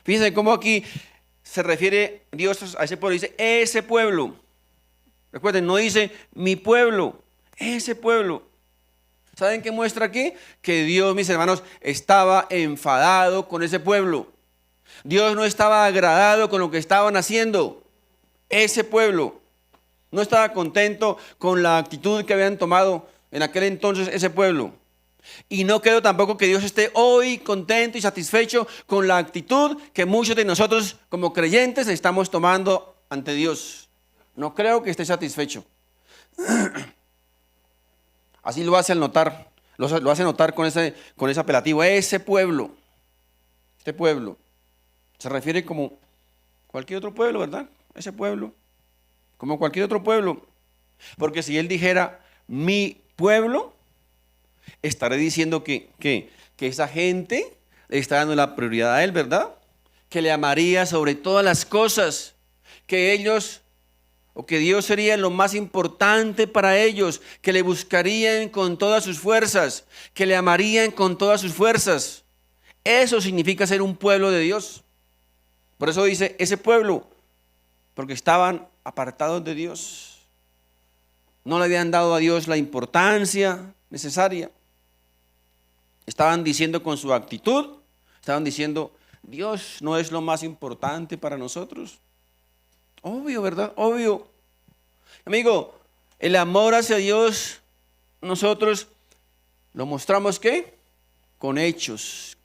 Fíjense cómo aquí se refiere Dios a ese pueblo. Dice, ese pueblo. Recuerden, no dice mi pueblo. Ese pueblo. ¿Saben qué muestra aquí? Que Dios, mis hermanos, estaba enfadado con ese pueblo. Dios no estaba agradado con lo que estaban haciendo. Ese pueblo no estaba contento con la actitud que habían tomado en aquel entonces ese pueblo. Y no creo tampoco que Dios esté hoy contento y satisfecho con la actitud que muchos de nosotros como creyentes estamos tomando ante Dios. No creo que esté satisfecho. Así lo hace al notar, lo hace notar con ese apelativo. Ese pueblo, este pueblo, se refiere como cualquier otro pueblo, ¿verdad? Ese pueblo, como cualquier otro pueblo. Porque si él dijera mi pueblo, estaré diciendo que esa gente le está dando la prioridad a él, ¿verdad? Que le amaría sobre todas las cosas, que ellos o que Dios sería lo más importante para ellos, que le buscarían con todas sus fuerzas, que le amarían con todas sus fuerzas. Eso significa ser un pueblo de Dios. Por eso dice ese pueblo, porque estaban apartados de Dios. No le habían dado a Dios la importancia necesaria. Estaban diciendo con su actitud, estaban diciendo, Dios no es lo más importante para nosotros. Obvio, ¿verdad? Obvio. Amigo, el amor hacia Dios, nosotros lo mostramos, ¿qué? Con hechos,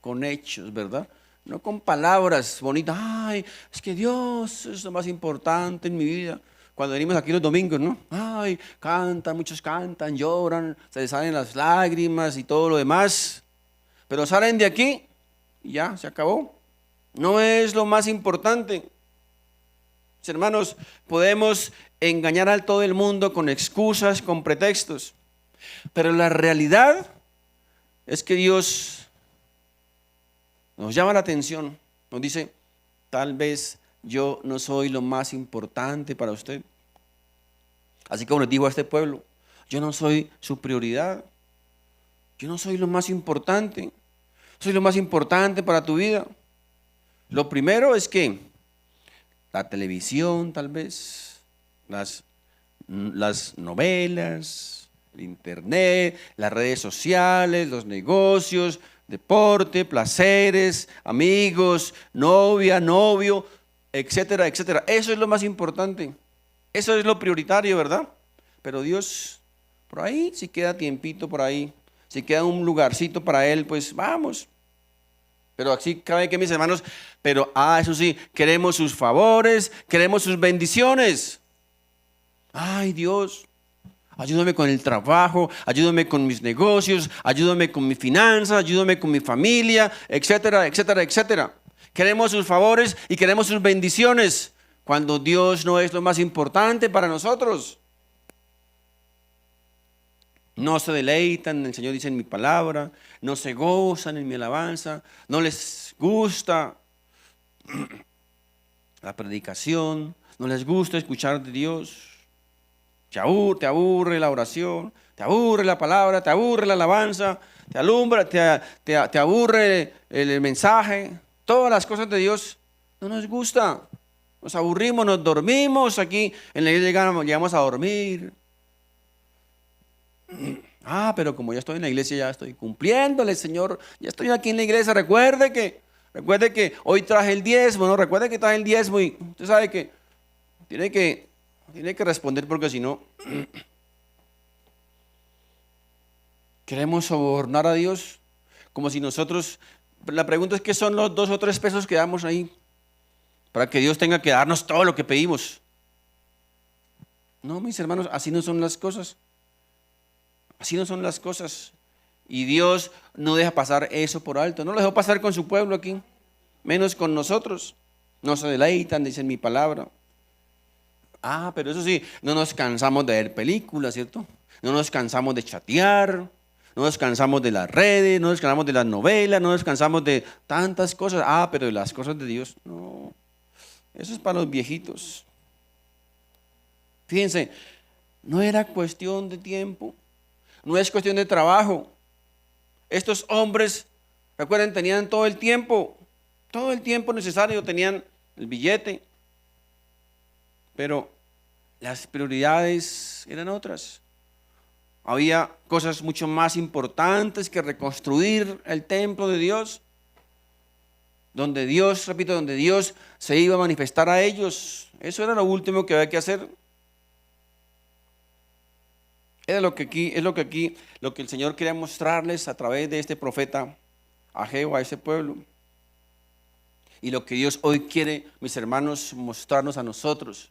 ¿verdad? No con palabras bonitas. Ay, es que Dios es lo más importante en mi vida. Cuando venimos aquí los domingos, ¿no? Ay, cantan, muchos cantan, lloran, se les salen las lágrimas y todo lo demás. Pero salen de aquí y ya, se acabó. No es lo más importante. Hermanos, podemos engañar a todo el mundo con excusas, con pretextos, pero la realidad es que Dios nos llama la atención, nos dice, tal vez yo no soy lo más importante para usted. Así como les digo a este pueblo, yo no soy su prioridad, yo no soy lo más importante, soy lo más importante para tu vida. Lo primero es que la televisión, tal vez, las novelas, el internet, las redes sociales, los negocios, deporte, placeres, amigos, novia, novio, etcétera, etcétera. Eso es lo más importante. Eso es lo prioritario, ¿verdad? Pero Dios, por ahí, si queda tiempito por ahí, si queda un lugarcito para Él, pues vamos. Pero así cabe que mis hermanos, pero eso sí, queremos sus favores, queremos sus bendiciones. Ay, Dios, ayúdame con el trabajo, ayúdame con mis negocios, ayúdame con mi finanza, ayúdame con mi familia, etcétera, etcétera, etcétera. Queremos sus favores y queremos sus bendiciones, cuando Dios no es lo más importante para nosotros. No se deleitan, el Señor dice en mi palabra, no se gozan en mi alabanza, no les gusta la predicación, no les gusta escuchar de Dios. Te aburre la oración, te aburre la palabra, te aburre la alabanza, te alumbra, te aburre el mensaje. Todas las cosas de Dios no nos gusta. Nos aburrimos, nos dormimos aquí, en la iglesia llegamos a dormir. Pero como ya estoy en la iglesia, ya estoy cumpliéndole, Señor, ya estoy aquí en la iglesia. Recuerde que hoy traje el diezmo, ¿no? Recuerde que traje el diezmo y usted sabe que tiene que responder, porque si no, queremos sobornar a Dios como si nosotros, la pregunta es, ¿qué son los 2 o 3 pesos que damos ahí para que Dios tenga que darnos todo lo que pedimos? No, mis hermanos, así no son las cosas. Así no son las cosas. Y Dios no deja pasar eso por alto. No lo dejó pasar con su pueblo aquí, menos con nosotros. No se deleitan, dice mi palabra. Pero eso sí, no nos cansamos de ver películas, ¿cierto? No nos cansamos de chatear, no nos cansamos de las redes, no nos cansamos de las novelas, no nos cansamos de tantas cosas. Pero de las cosas de Dios, no. Eso es para los viejitos. Fíjense, no era cuestión de tiempo. No es cuestión de trabajo. Estos hombres, recuerden, tenían todo el tiempo necesario, tenían el billete, pero las prioridades eran otras. había cosas mucho más importantes que reconstruir el templo de Dios, donde Dios, repito, donde Dios se iba a manifestar a ellos. Eso era lo último que había que hacer. Era lo que el Señor quería mostrarles a través de este profeta Ageo a ese pueblo. Y lo que Dios hoy quiere, mis hermanos, mostrarnos a nosotros.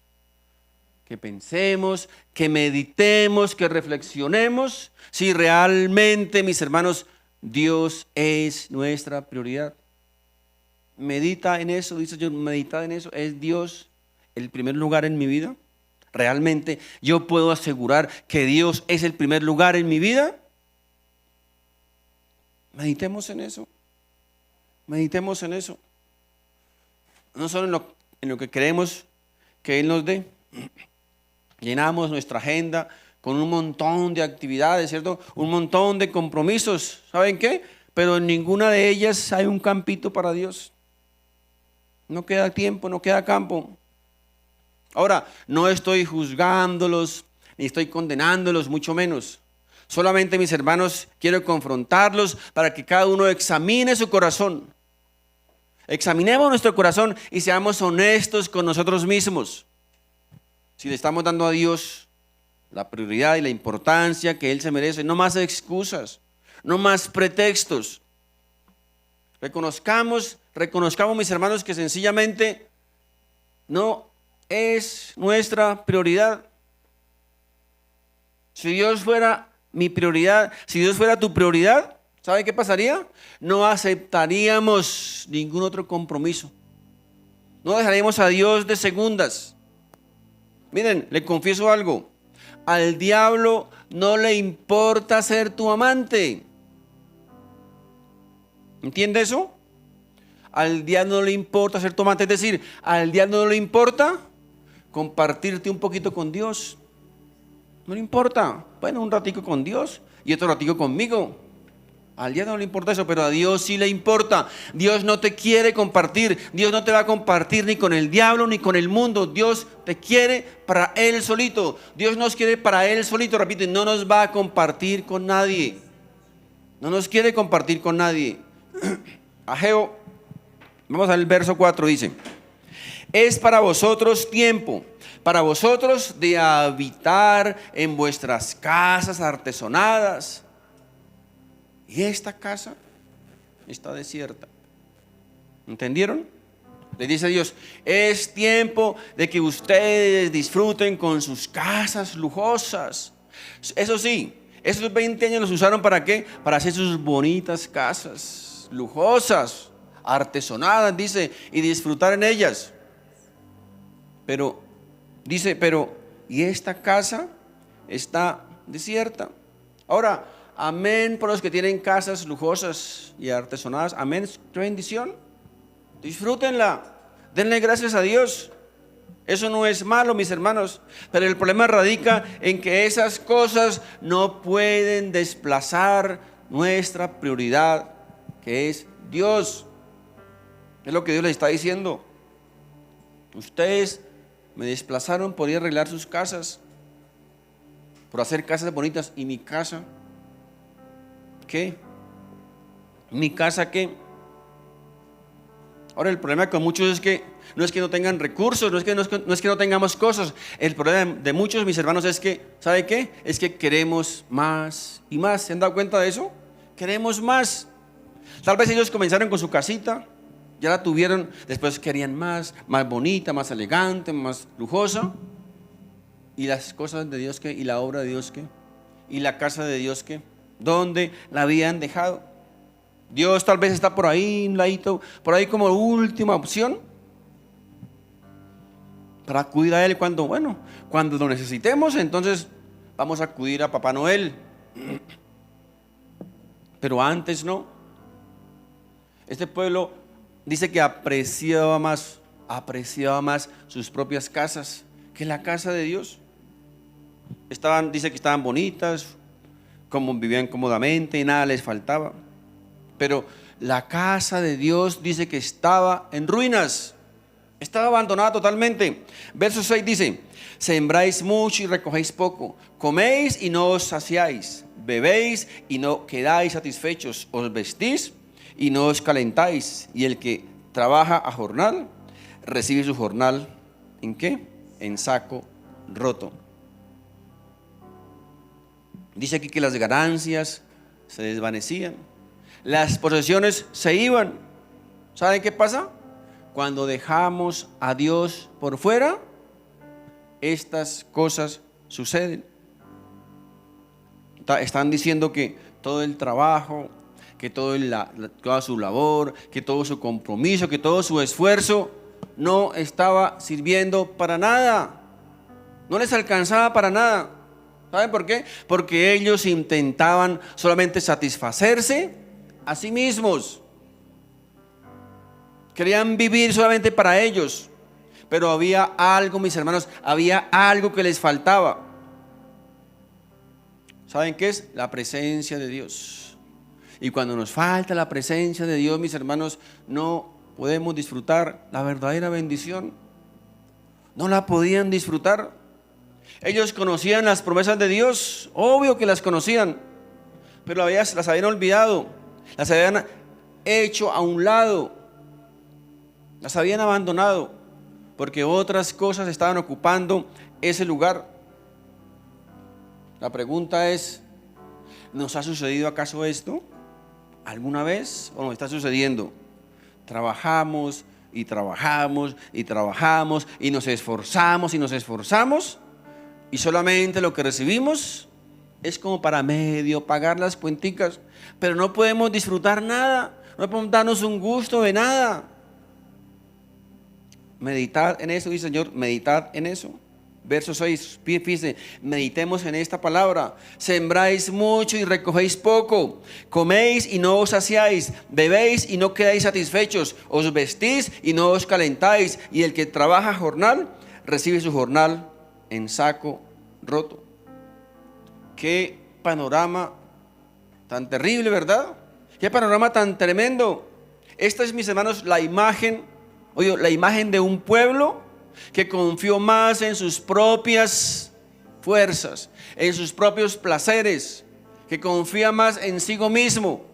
Que pensemos, que meditemos, que reflexionemos si realmente, mis hermanos, Dios es nuestra prioridad. Medita en eso, dice yo, medita en eso. ¿Es Dios el primer lugar en mi vida? ¿Realmente yo puedo asegurar que Dios es el primer lugar en mi vida? Meditemos en eso. Meditemos en eso. No solo en lo que queremos que Él nos dé. Llenamos nuestra agenda con un montón de actividades, ¿cierto? Un montón de compromisos. ¿Saben qué? Pero en ninguna de ellas hay un campito para Dios. No queda tiempo, no queda campo. Ahora, no estoy juzgándolos, ni estoy condenándolos, mucho menos. Solamente, mis hermanos, quiero confrontarlos para que cada uno examine su corazón. Examinemos nuestro corazón y seamos honestos con nosotros mismos. Si le estamos dando a Dios la prioridad y la importancia que Él se merece, no más excusas, no más pretextos. Reconozcamos, mis hermanos, que sencillamente no es nuestra prioridad. Si Dios fuera mi prioridad, si Dios fuera tu prioridad, ¿sabe qué pasaría? No aceptaríamos ningún otro compromiso. No dejaríamos a Dios de segundas. Miren, le confieso algo. Al diablo no le importa ser tu amante. ¿Entiende eso? Al diablo no le importa ser tu amante. Es decir, al diablo no le importa compartirte un poquito con Dios. No le importa. Bueno, un ratico con Dios y otro ratico conmigo. Al diablo no le importa eso, pero a Dios sí le importa. Dios no te quiere compartir. Dios no te va a compartir ni con el diablo ni con el mundo. Dios te quiere para Él solito. Dios nos quiere para Él solito. Repito, no nos va a compartir con nadie. No nos quiere compartir con nadie. Ageo, vamos al verso 4, dice: es para vosotros tiempo, para vosotros de habitar en vuestras casas artesonadas. Y esta casa está desierta. ¿Entendieron? Le dice Dios, es tiempo de que ustedes disfruten con sus casas lujosas. Eso sí, esos 20 años los usaron ¿para qué? Para hacer sus bonitas casas lujosas, artesonadas, dice, y disfrutar en ellas. Pero, dice, y esta casa está desierta. Ahora, amén por los que tienen casas lujosas y artesonadas. Amén, qué bendición. Disfrútenla, denle gracias a Dios. Eso no es malo, mis hermanos, pero el problema radica en que esas cosas no pueden desplazar nuestra prioridad, que es Dios. Es lo que Dios les está diciendo. Ustedes me desplazaron por ir a arreglar sus casas, por hacer casas bonitas. ¿Y mi casa qué? ¿Mi casa qué? Ahora el problema con muchos es que no tengan recursos, no es que no tengamos cosas. El problema de muchos, mis hermanos, es que, ¿sabe qué? Es que queremos más y más. ¿Se han dado cuenta de eso? Queremos más. Tal vez ellos comenzaron con su casita, ya la tuvieron, después querían más bonita, más elegante, más lujosa. ¿Y las cosas de Dios qué? ¿Y la obra de Dios qué? ¿Y la casa de Dios qué? ¿Dónde la habían dejado? Dios tal vez está por ahí, un ladito, por ahí como última opción para acudir a Él cuando lo necesitemos. Entonces vamos a acudir a Papá Noel, pero antes no. Este pueblo dice que apreciaba más sus propias casas que la casa de Dios. Dice que estaban bonitas, vivían cómodamente y nada les faltaba. Pero la casa de Dios dice que estaba en ruinas. Estaba abandonada totalmente. Verso 6 dice: sembráis mucho y recogéis poco, coméis y no os saciáis, bebéis y no quedáis satisfechos, os vestís y no os calentáis, y el que trabaja a jornal recibe su jornal ¿en qué? En saco roto. Dice aquí que las ganancias se desvanecían, las posesiones se iban. ¿Saben qué pasa? Cuando dejamos a Dios por fuera, estas cosas suceden. Están diciendo que todo el trabajo, que toda su labor, que todo su compromiso, que todo su esfuerzo no estaba sirviendo para nada. No les alcanzaba para nada. ¿Saben por qué? Porque ellos intentaban solamente satisfacerse a sí mismos. Querían vivir solamente para ellos. Pero había algo, mis hermanos, había algo que les faltaba. ¿Saben qué es? La presencia de Dios. Y cuando nos falta la presencia de Dios, mis hermanos, no podemos disfrutar la verdadera bendición. No la podían disfrutar. Ellos conocían las promesas de Dios, obvio que las conocían, pero las habían olvidado, las habían hecho a un lado, las habían abandonado, porque otras cosas estaban ocupando ese lugar. La pregunta es, ¿nos ha sucedido acaso esto alguna vez o nos está sucediendo? Trabajamos y trabajamos y trabajamos y nos esforzamos y nos esforzamos, y solamente lo que recibimos es como para medio pagar las cuenticas, pero no podemos disfrutar nada, no podemos darnos un gusto de nada. Meditad en eso, dice el Señor, meditad en eso. Verso 6, fíjense, meditemos en esta palabra. Sembráis mucho y recogéis poco, coméis y no os saciáis, bebéis y no quedáis satisfechos, os vestís y no os calentáis, y el que trabaja jornal recibe su jornal en saco roto. Qué panorama tan terrible, ¿verdad? Qué panorama tan tremendo. Esta es, mis hermanos, la imagen de un pueblo que confió más en sus propias fuerzas, en sus propios placeres, que confía más en sí mismo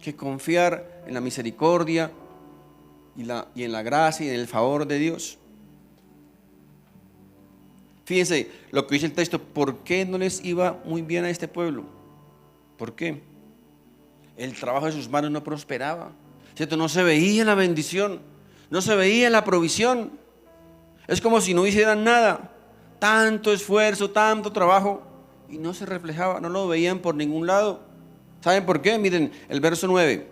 que confiar en la misericordia y en la gracia y en el favor de Dios. Fíjense lo que dice el texto. ¿Por qué no les iba muy bien a este pueblo? ¿Por qué? El trabajo de sus manos no prosperaba, ¿cierto? No se veía la bendición, no se veía la provisión. Es como si no hicieran nada. Tanto esfuerzo, tanto trabajo, y no se reflejaba, no lo veían por ningún lado. ¿Saben por qué? Miren el verso 9.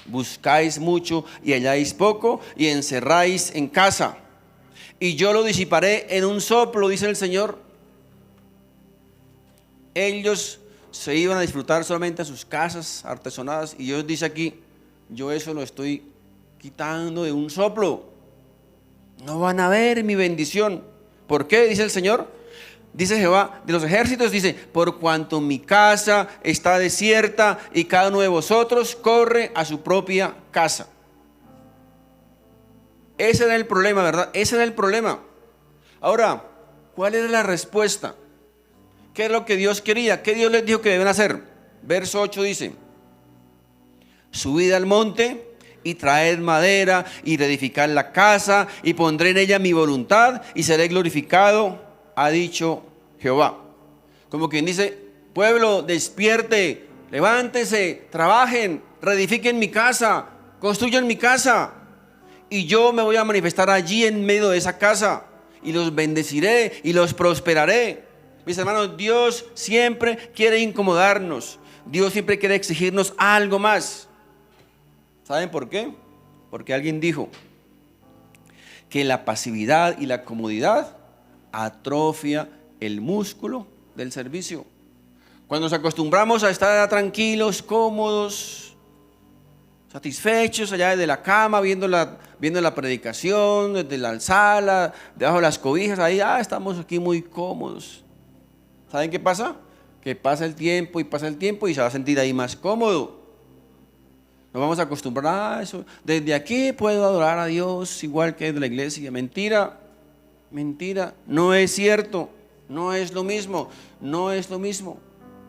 Buscáis mucho y halláis poco, y encerráis en casa, y yo lo disiparé en un soplo, dice el Señor. Ellos se iban a disfrutar solamente a sus casas artesonadas, y Dios dice aquí: yo eso lo estoy quitando de un soplo. No van a ver mi bendición. ¿Por qué? Dice el Señor. Dice Jehová de los ejércitos, dice: por cuanto mi casa está desierta y cada uno de vosotros corre a su propia casa. Ese era el problema, ¿verdad? Ese era el problema. Ahora, ¿cuál era la respuesta? ¿Qué es lo que Dios quería? ¿Qué Dios les dijo que deben hacer? Verso 8 dice: subid al monte y traed madera y reedificad la casa, y pondré en ella mi voluntad y seré glorificado, ha dicho Jehová. Como quien dice: pueblo, despierte, levántese, trabajen, reedifiquen mi casa, construyan mi casa, y yo me voy a manifestar allí en medio de esa casa, y los bendeciré y los prosperaré. Mis hermanos, Dios siempre quiere incomodarnos, Dios siempre quiere exigirnos algo más. ¿Saben por qué? Porque alguien dijo que la pasividad y la comodidad atrofia el músculo del servicio. Cuando nos acostumbramos a estar tranquilos, cómodos, satisfechos allá desde la cama, viendo la predicación, desde la sala, debajo de las cobijas, ahí estamos aquí muy cómodos. ¿Saben qué pasa? Que pasa el tiempo y se va a sentir ahí más cómodo. Nos vamos a acostumbrar a eso. Desde aquí puedo adorar a Dios igual que desde la iglesia. Mentira, mentira. No es cierto. No es lo mismo. No es lo mismo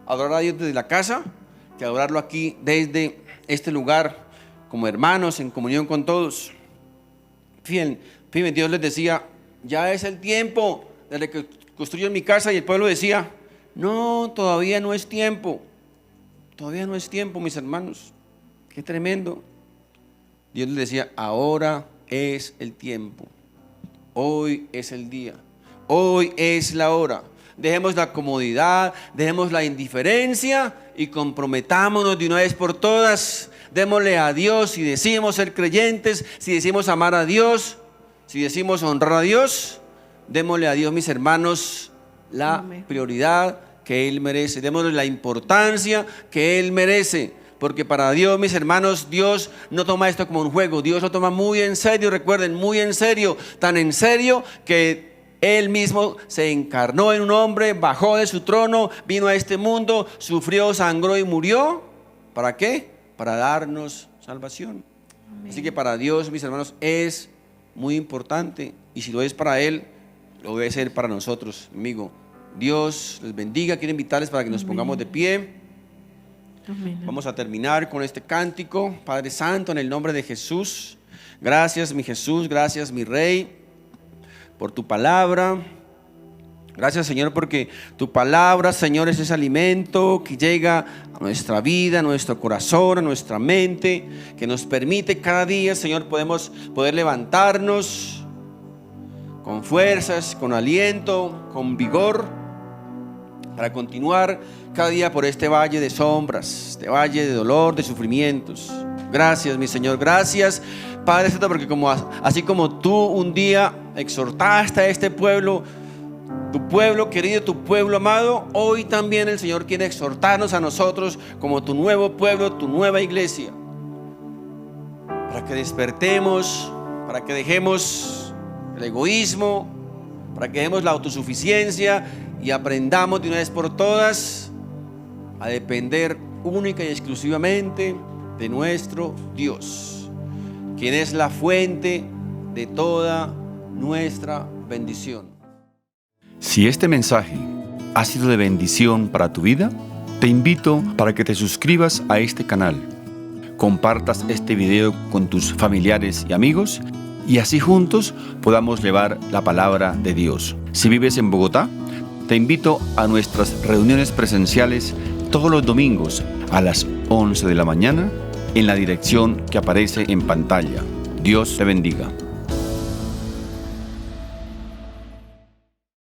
adorar a Dios desde la casa que adorarlo aquí desde este lugar como hermanos en comunión con todos. Fíjense, Dios les decía, ya es el tiempo de que construyan mi casa, y el pueblo decía, no, todavía no es tiempo. Todavía no es tiempo, mis hermanos. Qué tremendo. Dios les decía, ahora es el tiempo. Hoy es el día. Hoy es la hora. Dejemos la comodidad, dejemos la indiferencia y comprometámonos de una vez por todas. Démosle a Dios, si decimos ser creyentes, si decimos amar a Dios, si decimos honrar a Dios, démosle a Dios, mis hermanos, la prioridad que Él merece. Démosle la importancia que Él merece. Porque para Dios, mis hermanos, Dios no toma esto como un juego. Dios lo toma muy en serio, recuerden, muy en serio. Tan en serio que Él mismo se encarnó en un hombre, bajó de su trono, vino a este mundo, sufrió, sangró y murió. ¿Para qué? Para darnos salvación. Amén. Así que para Dios, mis hermanos, es muy importante. Y si lo es para Él, lo debe ser para nosotros, amigo. Dios les bendiga. Quiero invitarles para que nos pongamos de pie. Amén. Vamos a terminar con este cántico. Padre Santo, en el nombre de Jesús, gracias mi Jesús, gracias mi Rey por tu palabra. Gracias, Señor, porque tu palabra, Señor, es ese alimento que llega a nuestra vida, a nuestro corazón, a nuestra mente, que nos permite cada día, Señor, poder levantarnos con fuerzas, con aliento, con vigor, para continuar cada día por este valle de sombras, este valle de dolor, de sufrimientos. Gracias, mi Señor, gracias, Padre Santo, porque así como tú un día exhortaste a este pueblo, tu pueblo querido, tu pueblo amado, hoy también el Señor quiere exhortarnos a nosotros como tu nuevo pueblo, tu nueva iglesia, para que despertemos, para que dejemos el egoísmo, para que dejemos la autosuficiencia y aprendamos de una vez por todas a depender única y exclusivamente de nuestro Dios, quien es la fuente de toda nuestra bendición. Si este mensaje ha sido de bendición para tu vida, te invito para que te suscribas a este canal, compartas este video con tus familiares y amigos, y así juntos podamos llevar la palabra de Dios. Si vives en Bogotá, te invito a nuestras reuniones presenciales todos los domingos a las 11 de la mañana en la dirección que aparece en pantalla. Dios te bendiga.